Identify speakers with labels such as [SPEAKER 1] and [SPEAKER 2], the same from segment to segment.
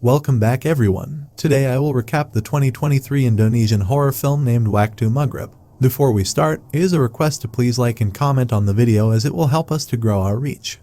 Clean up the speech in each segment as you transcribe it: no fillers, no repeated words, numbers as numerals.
[SPEAKER 1] Welcome back everyone. Today I will recap the 2023 Indonesian horror film named Waktu Maghrib. Before we start, it is a request to please like and comment on the video as it will help us to grow our reach.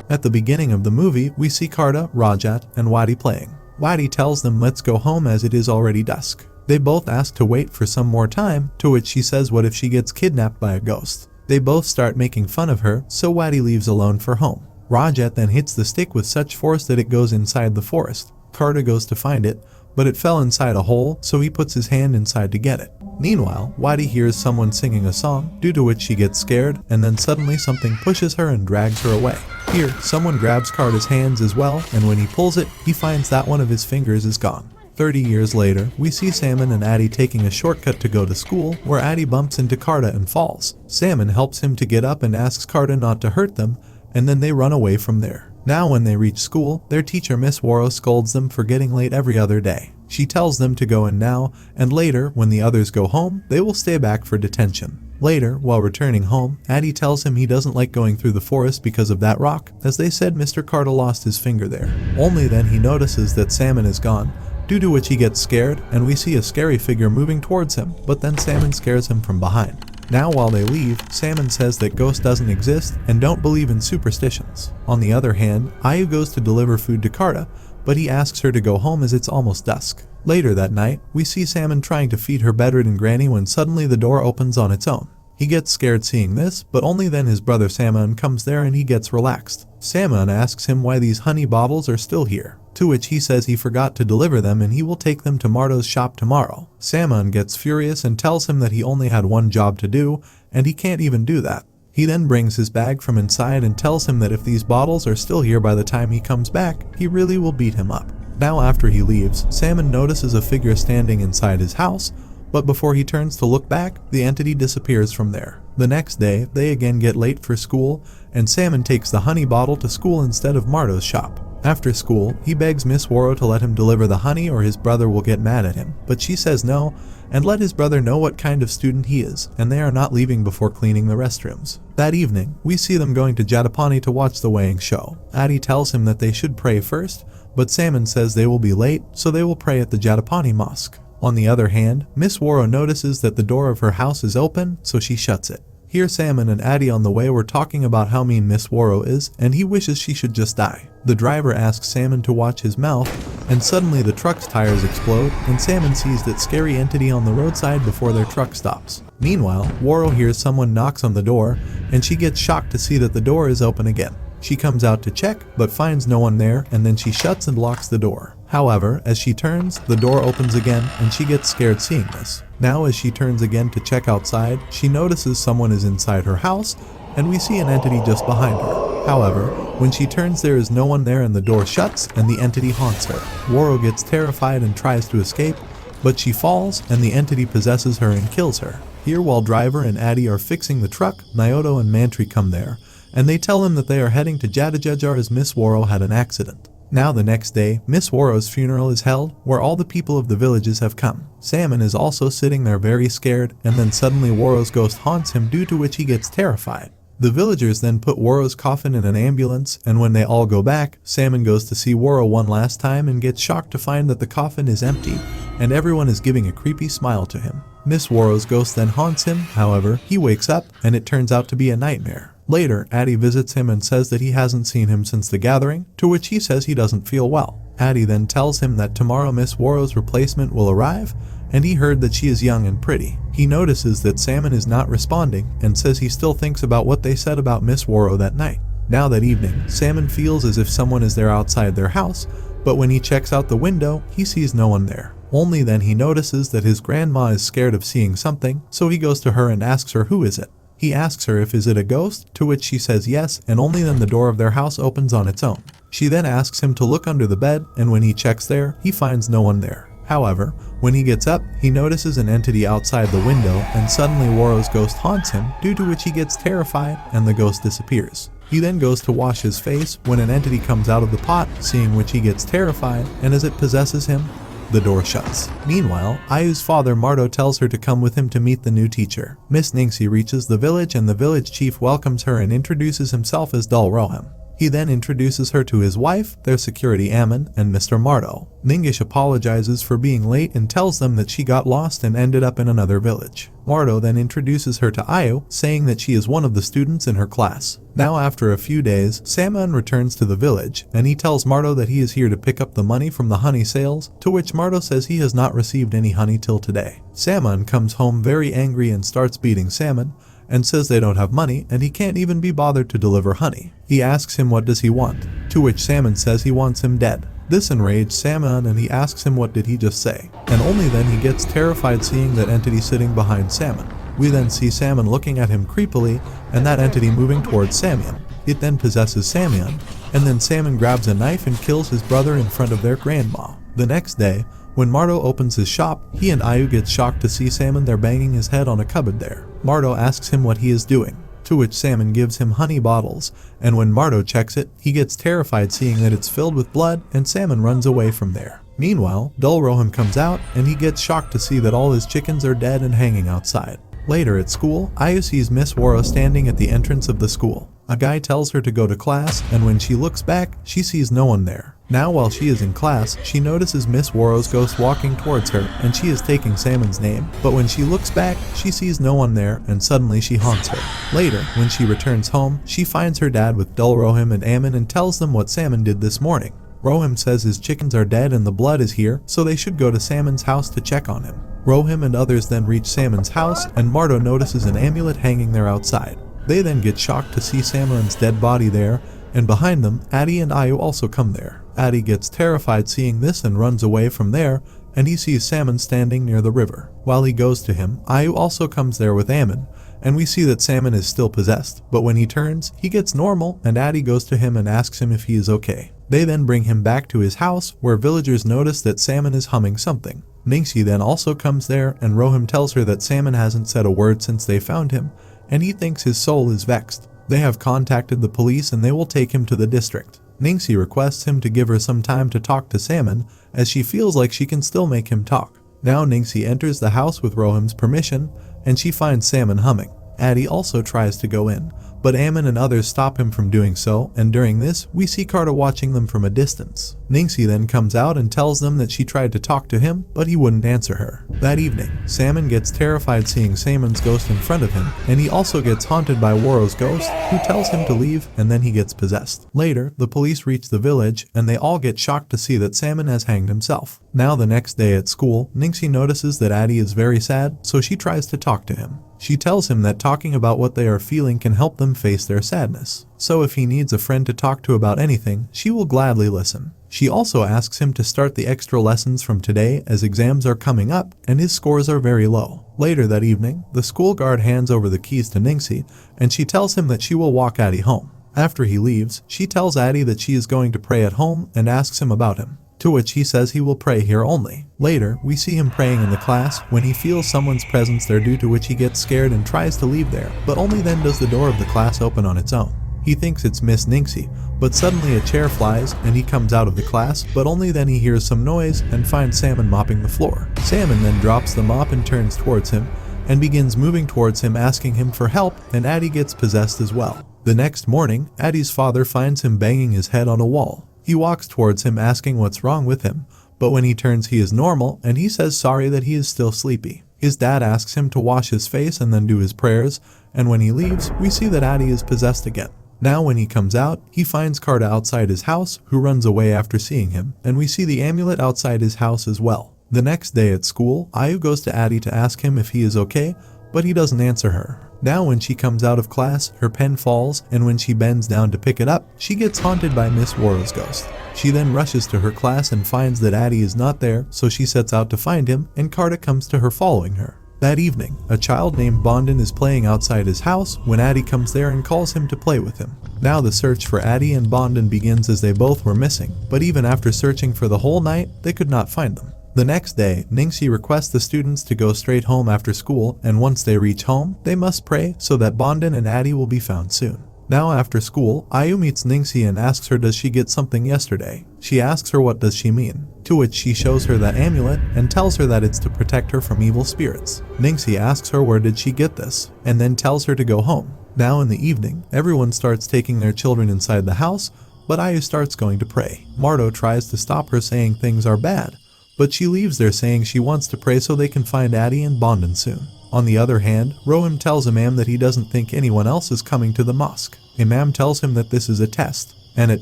[SPEAKER 1] At the beginning of the movie, we see Karta, Rajat, and Wadi playing. Wadi tells them let's go home as it is already dusk. They both ask to wait for some more time, to which she says what if she gets kidnapped by a ghost. They both start making fun of her, so Wadi leaves alone for home. Rajat then hits the stick with such force that it goes inside the forest. Karta goes to find it, but it fell inside a hole, so he puts his hand inside to get it. Meanwhile, Wadi hears someone singing a song, due to which she gets scared, and then suddenly something pushes her and drags her away. Here, someone grabs Karta's hands as well, and when he pulls it, he finds that one of his fingers is gone. 30 years later, we see Saman and Adi taking a shortcut to go to school, where Adi bumps into Karta and falls. Saman helps him to get up and asks Karta not to hurt them, and then they run away from there. Now when they reach school, their teacher Miss Woro scolds them for getting late every other day. She tells them to go in now, and later, when the others go home, they will stay back for detention. Later, while returning home, Adi tells him he doesn't like going through the forest because of that rock, as they said Mr. Karta lost his finger there. Only then he notices that Saman is gone, due to which he gets scared, and we see a scary figure moving towards him, but then Saman scares him from behind. Now while they leave, Saman says that ghost doesn't exist and don't believe in superstitions. On the other hand, Ayu goes to deliver food to Karta, but he asks her to go home as it's almost dusk. Later that night, we see Saman trying to feed her bedridden granny when suddenly the door opens on its own. He gets scared seeing this, but only then his brother Saman comes there and he gets relaxed. Saman asks him why these honey bottles are still here, to which he says he forgot to deliver them and he will take them to Marto's shop tomorrow. Saman gets furious and tells him that he only had one job to do, and he can't even do that. He then brings his bag from inside and tells him that if these bottles are still here by the time he comes back, he really will beat him up. Now after he leaves, Saman notices a figure standing inside his house, but before he turns to look back, the entity disappears from there. The next day, they again get late for school, and Saman takes the honey bottle to school instead of Marto's shop. After school, he begs Miss Woro to let him deliver the honey or his brother will get mad at him, but she says no, and let his brother know what kind of student he is, and they are not leaving before cleaning the restrooms. That evening, we see them going to Jatijajar to watch the weighing show. Adi tells him that they should pray first, but Saman says they will be late, so they will pray at the Jatijajar mosque. On the other hand, Miss Woro notices that the door of her house is open, so she shuts it. Here Saman and Adi on the way were talking about how mean Miss Woro is, and he wishes she should just die. The driver asks Saman to watch his mouth, and suddenly the truck's tires explode, and Saman sees that scary entity on the roadside before their truck stops. Meanwhile, Woro hears someone knocks on the door, and she gets shocked to see that the door is open again. She comes out to check, but finds no one there, and then she shuts and locks the door. However, as she turns, the door opens again, and she gets scared seeing this. Now as she turns again to check outside, she notices someone is inside her house, and we see an entity just behind her. However, when she turns there is no one there and the door shuts, and the entity haunts her. Woro gets terrified and tries to escape, but she falls, and the entity possesses her and kills her. Here while driver and Adi are fixing the truck, Nyoto and Mantri come there, and they tell him that they are heading to Jatijajar as Miss Woro had an accident. Now the next day, Miss Woro's funeral is held, where all the people of the villages have come. Saman is also sitting there very scared, and then suddenly Woro's ghost haunts him, due to which he gets terrified. The villagers then put Woro's coffin in an ambulance, and when they all go back, Saman goes to see Woro one last time and gets shocked to find that the coffin is empty, and everyone is giving a creepy smile to him. Miss Woro's ghost then haunts him, however, he wakes up, and it turns out to be a nightmare. Later, Adi visits him and says that he hasn't seen him since the gathering, to which he says he doesn't feel well. Adi then tells him that tomorrow Miss Woro's replacement will arrive, and he heard that she is young and pretty. He notices that Saman is not responding, and says he still thinks about what they said about Miss Woro that night. Now that evening, Saman feels as if someone is there outside their house, but when he checks out the window, he sees no one there. Only then he notices that his grandma is scared of seeing something, so he goes to her and asks her who is it. He asks her if is it a ghost, to which she says yes, and only then the door of their house opens on its own. She then asks him to look under the bed, and when he checks there, he finds no one there. However, when he gets up, he notices an entity outside the window, and suddenly Woro's ghost haunts him, due to which he gets terrified, and the ghost disappears. He then goes to wash his face when an entity comes out of the pot, seeing which he gets terrified, and as it possesses him, the door shuts. Meanwhile, Ayu's father Marto tells her to come with him to meet the new teacher. Miss Ningxi reaches the village and the village chief welcomes her and introduces himself as Dul Rohim. He then introduces her to his wife, their security Ammon, and Mr. Marto. Ningish apologizes for being late and tells them that she got lost and ended up in another village. Marto then introduces her to Ayu, saying that she is one of the students in her class. Now after a few days, Saman returns to the village, and he tells Marto that he is here to pick up the money from the honey sales, to which Marto says he has not received any honey till today. Saman comes home very angry and starts beating Saman, and says they don't have money and he can't even be bothered to deliver honey. He asks him what does he want, to which Saman says he wants him dead. This enraged Saman and he asks him what did he just say, and only then he gets terrified seeing that entity sitting behind Saman. We then see Saman looking at him creepily and that entity moving towards Saman. It then possesses Saman, and then Saman grabs a knife and kills his brother in front of their grandma. The next day, when Marto opens his shop, he and Ayu get shocked to see Saman there banging his head on a cupboard there. Marto asks him what he is doing, to which Saman gives him honey bottles, and when Marto checks it, he gets terrified seeing that it's filled with blood and Saman runs away from there. Meanwhile, Dul Rohim comes out and he gets shocked to see that all his chickens are dead and hanging outside. Later at school, Ayu sees Miss Woro standing at the entrance of the school. A guy tells her to go to class, and when she looks back, she sees no one there. Now while she is in class, she notices Miss Woro's ghost walking towards her, and she is taking Saman's name, but when she looks back, she sees no one there, and suddenly she haunts her. Later, when she returns home, she finds her dad with Dul Rohim and Ammon and tells them what Saman did this morning. Rohim says his chickens are dead and the blood is here, so they should go to Saman's house to check on him. Rohim and others then reach Saman's house, and Marto notices an amulet hanging there outside. They then get shocked to see Saman's dead body there, and behind them, Adi and Ayu also come there. Adi gets terrified seeing this and runs away from there, and he sees Saman standing near the river. While he goes to him, Ayu also comes there with Ammon, and we see that Saman is still possessed, but when he turns, he gets normal, and Adi goes to him and asks him if he is okay. They then bring him back to his house, where villagers notice that Saman is humming something. Ningxi then also comes there, and Rohim tells her that Saman hasn't said a word since they found him, and he thinks his soul is vexed. They have contacted the police and they will take him to the district. Ningxi requests him to give her some time to talk to Saman, as she feels like she can still make him talk. Now Ningxi enters the house with Rohim's permission, and she finds Saman humming. Adi also tries to go in, but Ammon and others stop him from doing so, and during this, we see Carta watching them from a distance. Ningxi then comes out and tells them that she tried to talk to him, but he wouldn't answer her. That evening, Saman gets terrified seeing Saman's ghost in front of him, and he also gets haunted by Woro's ghost, who tells him to leave, and then he gets possessed. Later, the police reach the village, and they all get shocked to see that Saman has hanged himself. Now the next day at school, Ningxi notices that Adi is very sad, so she tries to talk to him. She tells him that talking about what they are feeling can help them face their sadness. So if he needs a friend to talk to about anything, she will gladly listen. She also asks him to start the extra lessons from today as exams are coming up and his scores are very low. Later that evening, the school guard hands over the keys to Ningxi and she tells him that she will walk Adi home. After he leaves, she tells Adi that she is going to pray at home and asks him about him, to which he says he will pray here only. Later, we see him praying in the class when he feels someone's presence there, due to which he gets scared and tries to leave there, but only then does the door of the class open on its own. He thinks it's Miss Ningxi, but suddenly a chair flies and he comes out of the class, but only then he hears some noise and finds Saman mopping the floor. Saman then drops the mop and turns towards him and begins moving towards him asking him for help, and Adi gets possessed as well. The next morning, Adi's father finds him banging his head on a wall. He walks towards him asking what's wrong with him, but when he turns he is normal and he says sorry that he is still sleepy. His dad asks him to wash his face and then do his prayers, and when he leaves, we see that Adi is possessed again. Now when he comes out, he finds Carta outside his house, who runs away after seeing him, and we see the amulet outside his house as well. The next day at school, Ayu goes to Adi to ask him if he is okay, but he doesn't answer her. Now when she comes out of class, her pen falls, and when she bends down to pick it up, she gets haunted by Miss Woro's ghost. She then rushes to her class and finds that Adi is not there, so she sets out to find him, and Carta comes to her following her. That evening, a child named Bondin is playing outside his house when Adi comes there and calls him to play with him. Now the search for Adi and Bondin begins, as they both were missing, but even after searching for the whole night, they could not find them. The next day, Ningxi requests the students to go straight home after school, and once they reach home, they must pray so that Bondin and Adi will be found soon. Now after school, Ayu meets Ningxi and asks her does she get something yesterday. She asks her what does she mean, to which she shows her that amulet and tells her that it's to protect her from evil spirits. Ningxi asks her where did she get this, and then tells her to go home. Now in the evening, everyone starts taking their children inside the house, but Ayu starts going to pray. Mardo tries to stop her saying things are bad, but she leaves there saying she wants to pray so they can find Addie and Bondin soon. On the other hand, Rohim tells Imam that he doesn't think anyone else is coming to the mosque. Imam tells him that this is a test, and at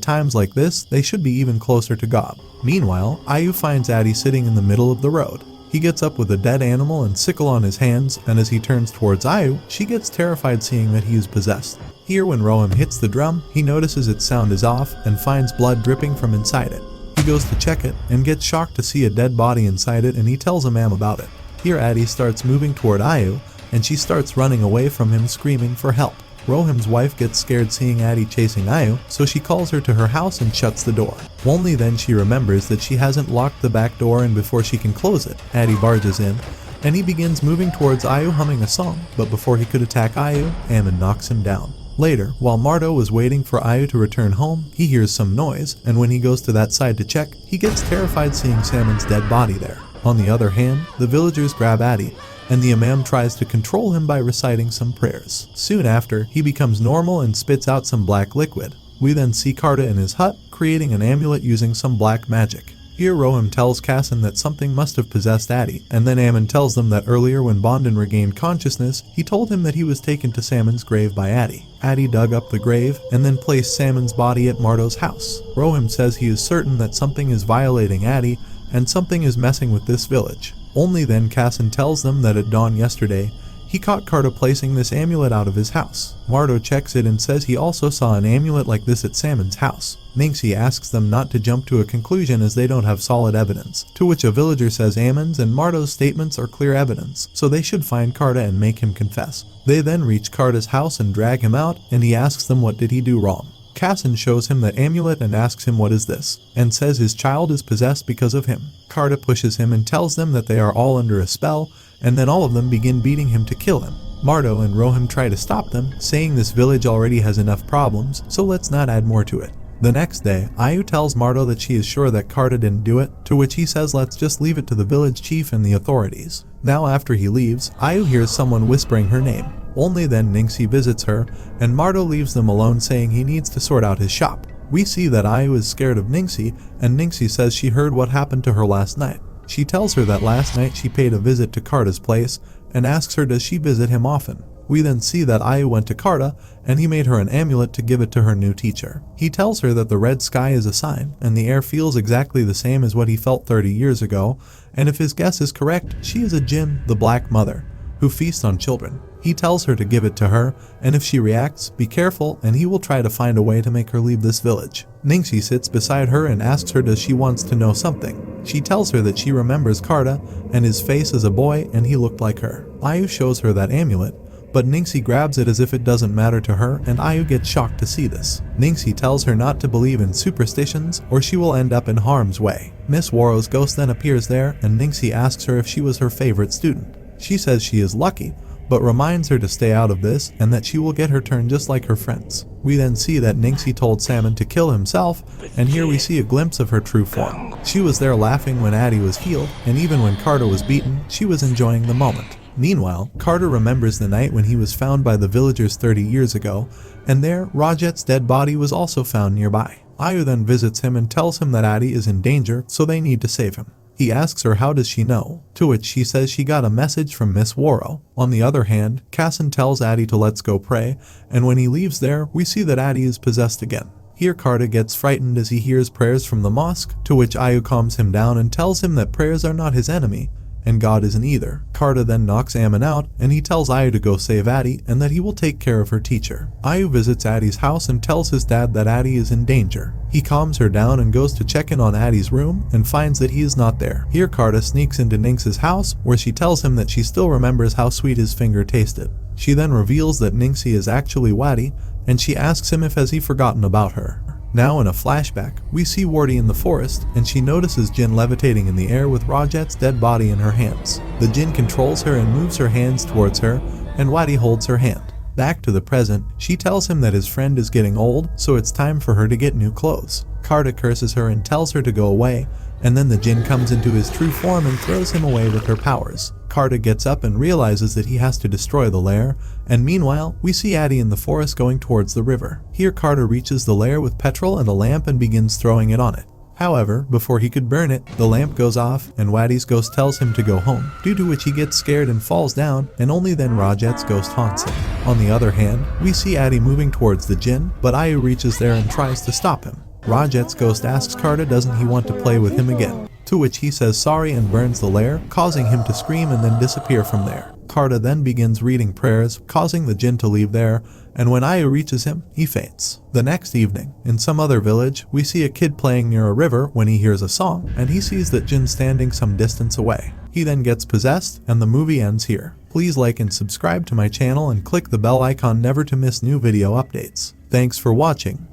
[SPEAKER 1] times like this, they should be even closer to God. Meanwhile, Ayu finds Addie sitting in the middle of the road. He gets up with a dead animal and sickle on his hands, and as he turns towards Ayu, she gets terrified seeing that he is possessed. Here when Rohim hits the drum, he notices its sound is off and finds blood dripping from inside it. He goes to check it and gets shocked to see a dead body inside it, and he tells Imam about it. Here Addie starts moving toward Ayu, and she starts running away from him screaming for help. Rohim's wife gets scared seeing Addie chasing Ayu, so she calls her to her house and shuts the door. Only then she remembers that she hasn't locked the back door, and before she can close it, Addie barges in, and he begins moving towards Ayu humming a song, but before he could attack Ayu, Ammon knocks him down. Later, while Mardo was waiting for Ayu to return home, he hears some noise, and when he goes to that side to check, he gets terrified seeing Saman's dead body there. On the other hand, the villagers grab Addie, and the Imam tries to control him by reciting some prayers. Soon after, he becomes normal and spits out some black liquid. We then see Karta in his hut, creating an amulet using some black magic. Here Rohim tells Kassan that something must have possessed Addie, and then Ammon tells them that earlier when Bondin regained consciousness, he told him that he was taken to Saman's grave by Addie. Addie dug up the grave and then placed Saman's body at Mardo's house. Rohim says he is certain that something is violating Addie and something is messing with this village. Only then Kassan tells them that at dawn yesterday, he caught Karta placing this amulet out of his house. Mardo checks it and says he also saw an amulet like this at Saman's house. Ningxi asks them not to jump to a conclusion as they don't have solid evidence, to which a villager says Ammon's and Mardo's statements are clear evidence, so they should find Karta and make him confess. They then reach Karta's house and drag him out, and he asks them what did he do wrong. Kassan shows him the amulet and asks him what is this, and says his child is possessed because of him. Karta pushes him and tells them that they are all under a spell, and then all of them begin beating him to kill him. Mardo and Rohim try to stop them, saying this village already has enough problems, so let's not add more to it. The next day, Ayu tells Mardo that she is sure that Karta didn't do it, to which he says let's just leave it to the village chief and the authorities. Now after he leaves, Ayu hears someone whispering her name. Only then Ningxi visits her, and Mardo leaves them alone saying he needs to sort out his shop. We see that Ayu is scared of Ningxi, and Ningxi says she heard what happened to her last night. She tells her that last night she paid a visit to Karta's place, and asks her does she visit him often. We then see that Ayu went to Karta, and he made her an amulet to give it to her new teacher. He tells her that the red sky is a sign, and the air feels exactly the same as what he felt 30 years ago, and if his guess is correct, she is a Jinn, the Black Mother, who feasts on children. He tells her to give it to her, and if she reacts, be careful, and he will try to find a way to make her leave this village. Ningxi sits beside her and asks her does she wants to know something. She tells her that she remembers Karta, and his face as a boy, and he looked like her. Ayu shows her that amulet, but Ningxi grabs it as if it doesn't matter to her, and Ayu gets shocked to see this. Ningxi tells her not to believe in superstitions, or she will end up in harm's way. Miss Woro's ghost then appears there, and Ningxi asks her if she was her favorite student. She says she is lucky, but reminds her to stay out of this and that she will get her turn just like her friends. We then see that Ningxi told Saman to kill himself, and here we see a glimpse of her true form. She was there laughing when Addie was healed, and even when Karta was beaten, she was enjoying the moment. Meanwhile, Karta remembers the night when he was found by the villagers 30 years ago, and there, Rajet's dead body was also found nearby. Ayu then visits him and tells him that Addie is in danger, so they need to save him. He asks her how does she know, to which she says she got a message from Miss Woro. On the other hand, Kassan tells Addie to let's go pray, and when he leaves there, we see that Addie is possessed again. Here Karta gets frightened as he hears prayers from the mosque, to which Ayu calms him down and tells him that prayers are not his enemy, and God isn't either. Karta then knocks Ammon out, and he tells Ayu to go save Addie and that he will take care of her teacher. Ayu visits Addie's house and tells his dad that Addie is in danger. He calms her down and goes to check in on Addie's room and finds that he is not there. Here Karta sneaks into Ningxi's house, where she tells him that she still remembers how sweet his finger tasted. She then reveals that Ningxi is actually Wadi, and she asks him if has he forgotten about her. Now in a flashback, we see Wardy in the forest, and she notices Jinn levitating in the air with Rajet's dead body in her hands. The Jinn controls her and moves her hands towards her, and Wadi holds her hand. Back to the present, she tells him that his friend is getting old, so it's time for her to get new clothes. Karta curses her and tells her to go away, and then the Jinn comes into his true form and throws him away with her powers. Karta gets up and realizes that he has to destroy the lair, and meanwhile, we see Addie in the forest going towards the river. Here Karta reaches the lair with petrol and a lamp and begins throwing it on it. However, before he could burn it, the lamp goes off and Waddy's ghost tells him to go home, due to which he gets scared and falls down, and only then Rajat's ghost haunts him. On the other hand, we see Addie moving towards the Jinn, but Ayu reaches there and tries to stop him. Rajat's ghost asks Karta doesn't he want to play with him again, to which he says sorry and burns the lair, causing him to scream and then disappear from there. Karta then begins reading prayers, causing the Jinn to leave there, and when Ayu reaches him, he faints. The next evening, in some other village, we see a kid playing near a river when he hears a song, and he sees that Jinn standing some distance away. He then gets possessed, and the movie ends here. Please like and subscribe to my channel and click the bell icon never to miss new video updates. Thanks for watching.